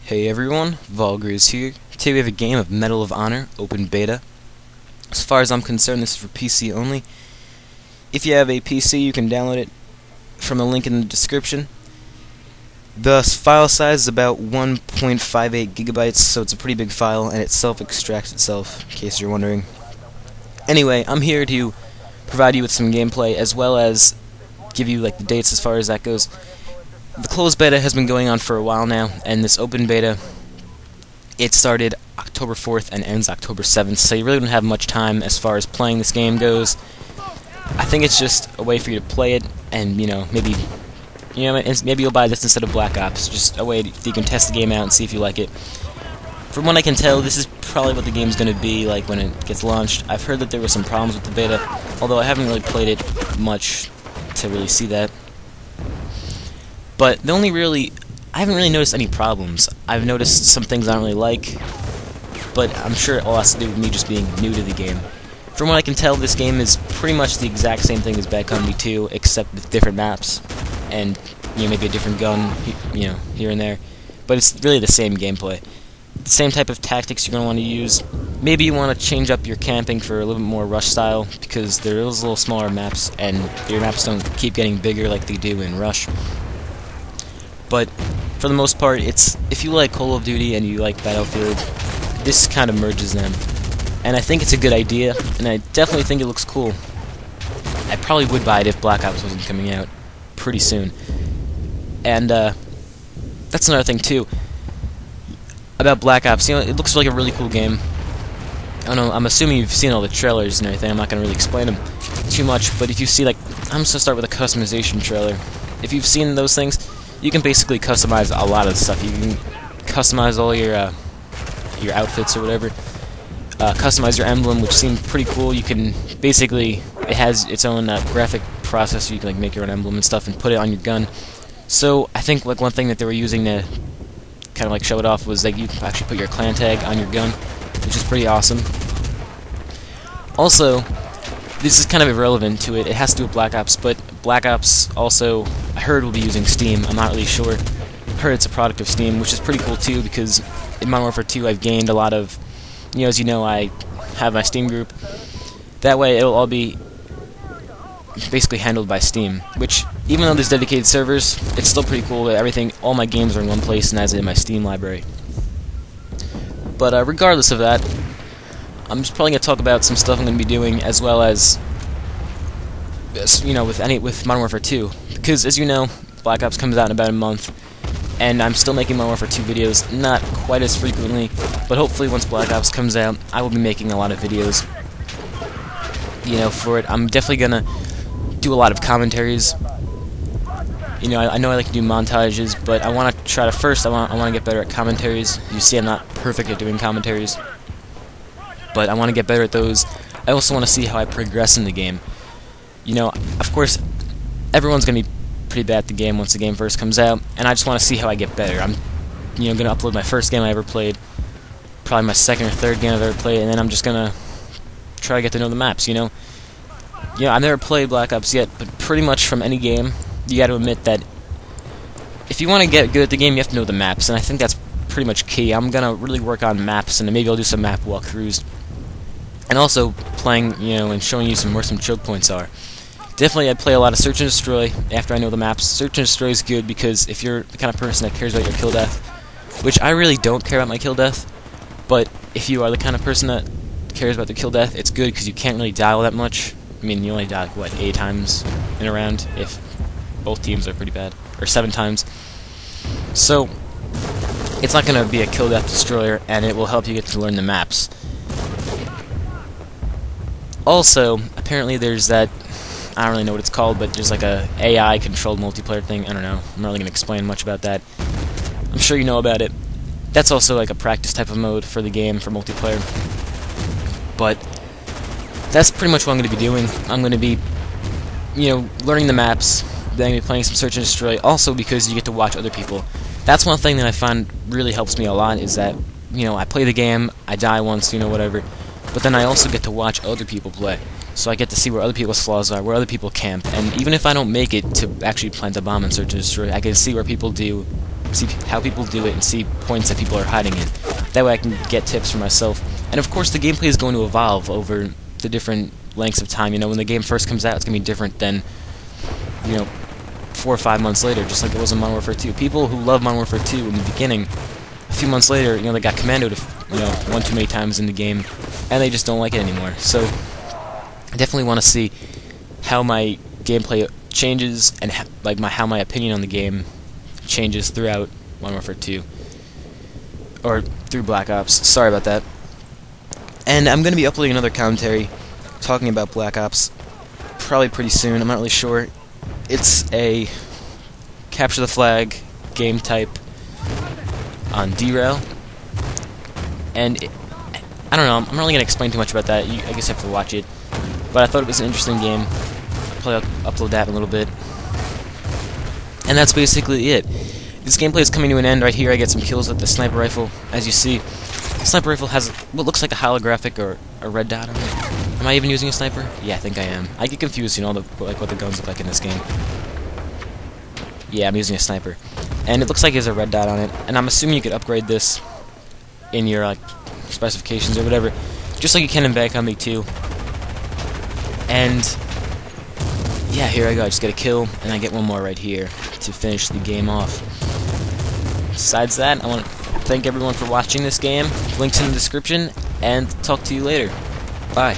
Hey everyone, Volgriz here. Today we have a game of Medal of Honor, open beta. As far as I'm concerned, this is for PC only. If you have a PC, you can download it from the link in the description. The file size is about 1.58 gigabytes, so it's a pretty big file, and it self-extracts itself, in case you're wondering. Anyway, I'm here to provide you with some gameplay, as well as give you the dates as far as that goes. The closed beta has been going on for a while now, and this open beta, it started October 4th and ends October 7th, so you really don't have much time as far as playing this game goes. I think it's just a way for you to play it, and maybe you'll buy this instead of Black Ops, just a way that you can test the game out and see if you like it. From what I can tell, this is probably what the game's going to be like when it gets launched. I've heard that there were some problems with the beta, although I haven't really played it much to really see that. But I haven't really noticed any problems. I've noticed some things I don't really like, but I'm sure it all has to do with me just being new to the game. From what I can tell, this game is pretty much the exact same thing as Bad Company 2, except with different maps, and maybe a different gun, here and there. But it's really the same gameplay. The same type of tactics you're going to want to use. Maybe you want to change up your camping for a little bit more Rush style, because there is little smaller maps, and your maps don't keep getting bigger like they do in Rush. But for the most part, if you like Call of Duty and you like Battlefield, this kind of merges them. And I think it's a good idea, and I definitely think it looks cool. I probably would buy it if Black Ops wasn't coming out pretty soon. And that's another thing too about Black Ops. It looks like a really cool game. I don't know, I'm assuming you've seen all the trailers and everything. I'm not going to really explain them too much, but if you see, I'm just going to start with a customization trailer. If you've seen those things, you can basically customize a lot of stuff. You can customize all your outfits or whatever. Customize your emblem, which seemed pretty cool. You can basically, it has its own graphic processor. You can make your own emblem and stuff and put it on your gun. So I think one thing that they were using to kind of show it off was you can actually put your clan tag on your gun, which is pretty awesome. Also, this is kind of irrelevant to it. It has to do with Black Ops, but Black Ops also, I heard, will be using Steam. I'm not really sure. I heard it's a product of Steam, which is pretty cool too, because in Modern Warfare 2 I've gained a lot of, as you know, I have my Steam group. That way it'll all be basically handled by Steam, which, even though there's dedicated servers, it's still pretty cool that all my games are in one place and as in my Steam library. But regardless of that, I'm just probably going to talk about some stuff I'm going to be doing, as well as, with Modern Warfare 2. Because, as you know, Black Ops comes out in about a month, and I'm still making Modern Warfare 2 videos, not quite as frequently, but hopefully once Black Ops comes out, I will be making a lot of videos, for it. I'm definitely going to do a lot of commentaries. I know I like to do montages, but I want to try to I want to get better at commentaries. You see, I'm not perfect at doing commentaries, but I want to get better at those. I also want to see how I progress in the game. Of course, everyone's going to be pretty bad at the game once the game first comes out, and I just want to see how I get better. I'm, going to upload my first game I ever played, probably my second or third game I've ever played, and then I'm just going to try to get to know the maps, I've never played Black Ops yet, but pretty much from any game, you got to admit that if you want to get good at the game, you have to know the maps, and I think that's pretty much key. I'm going to really work on maps, and maybe I'll do some map walkthroughs. And also playing, and showing you where some choke points are. Definitely I'd play a lot of Search and Destroy after I know the maps. Search and Destroy is good because if you're the kind of person that cares about your kill death, which I really don't care about my kill death, but if you are the kind of person that cares about the kill death, it's good because you can't really die all that much. I mean, you only die, 8 times in a round if both teams are pretty bad, or 7 times. So, it's not going to be a kill death destroyer, and it will help you get to learn the maps. Also, apparently there's that, I don't really know what it's called, but there's a AI-controlled multiplayer thing. I don't know. I'm not really going to explain much about that. I'm sure you know about it. That's also a practice type of mode for the game, for multiplayer. But that's pretty much what I'm going to be doing. I'm going to be, learning the maps, then I'm going to be playing some Search and Destroy, also because you get to watch other people. That's one thing that I find really helps me a lot, is that, I play the game, I die once, whatever, but then I also get to watch other people play. So I get to see where other people's flaws are, where other people camp, and even if I don't make it to actually plant a bomb and Search and Destroy, I can see where people do see how people do it, and see points that people are hiding in. That way I can get tips for myself. And of course the gameplay is going to evolve over the different lengths of time. You know, when the game first comes out, it's going to be different than, you know, 4 or 5 months later, just like it was in Modern Warfare 2. People who love Modern Warfare 2 in the beginning, a few months later, you know, they got commandoed, you know, one too many times in the game, and they just don't like it anymore. So I definitely want to see how my gameplay changes and how my opinion on the game changes throughout Modern Warfare 2 or through Black Ops. Sorry about that. And I'm going to be uploading another commentary talking about Black Ops probably pretty soon. I'm not really sure. It's a capture the flag game type on derail, and I don't know, I'm not really going to explain too much about that. I guess you have to watch it, but I thought it was an interesting game. I'll probably upload that in a little bit, and that's basically it. This gameplay is coming to an end right here. I get some kills with the sniper rifle. As you see, the sniper rifle has what looks like a holographic or a red dot on it. Am I even using a sniper? Yeah, I think I am. I get confused, you know, what the guns look like in this game. Yeah, I'm using a sniper. And it looks like there's a red dot on it. And I'm assuming you could upgrade this in your like specifications or whatever, just like you can in Bad Company 2. And yeah, here I go. I just get a kill, and I get one more right here to finish the game off. Besides that, I want to thank everyone for watching this game. Links in the description, and talk to you later. Bye.